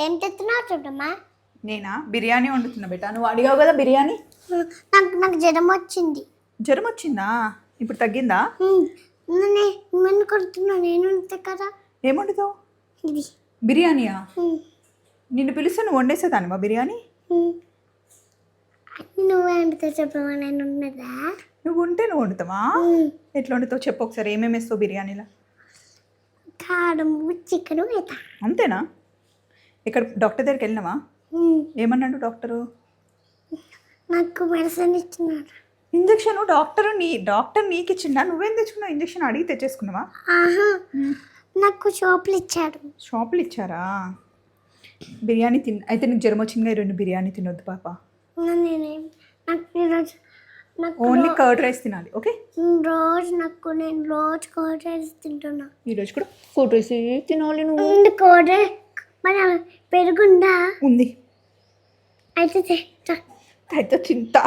ఏం తెస్తున్నావు చూడమ్మా. నేనా బిర్యానీ వండుతున్నా బేటా. నువ్వు అడిగావు కదా బిర్యానీ. నాకు జ్వరం వచ్చింది. జ్వరం వచ్చిందా? ఇప్పుడు తగ్గిందా? నేను కొడుతున్నా. నేను అంతే కదా. ఏం వండుతావు? ఇది బిర్యానీయా? నిన్ను పిలిస్తే నువ్వు వండేసేదాన్ని మా బిర్యానీ. నువ్వే వండుతావు చెప్పమ్మా. నేను ఉన్నదా? నువ్వు ఉంటే నువ్వు వండుతావా? ఎట్లా వండుతావు చెప్పు ఒకసారి. ఏమేమి వేస్తావు బిర్యానీలో? కారం చికెన్ వేస్తా. అంతేనా? ఇక్కడ డాక్టర్ దగ్గరికి వెళ్ళినావా? ఏమన్నాడు డాక్టరు? నాకు మెడిసిన్ ఇచ్చినాడు. ఇంజక్షన్ డాక్టర్ నీకు ఇచ్చిందా? నువ్వేం తెచ్చుకున్నావు? ఇంజక్షన్ అడిగి తెచ్చేసుకున్నావా? నాకు షాపులు ఇచ్చాడు. షాపులు ఇచ్చారా? బిర్యానీ అయితే నీకు జ్వరం వచ్చిందిగా, 2 బిర్యానీ తినొద్దు పాప. ఓన్లీ కర్డ్ రైస్ తినాలి. ఓకే? నేను రోజు కర్డ్ రైస్ తింటున్నా. ఈరోజు కూడా కర్డ్ రైస్ తినాలి నువ్వు. కర్డ్ రైస్ మన పెరుగుందా? ఉంది. అయితే అయితే తింటా.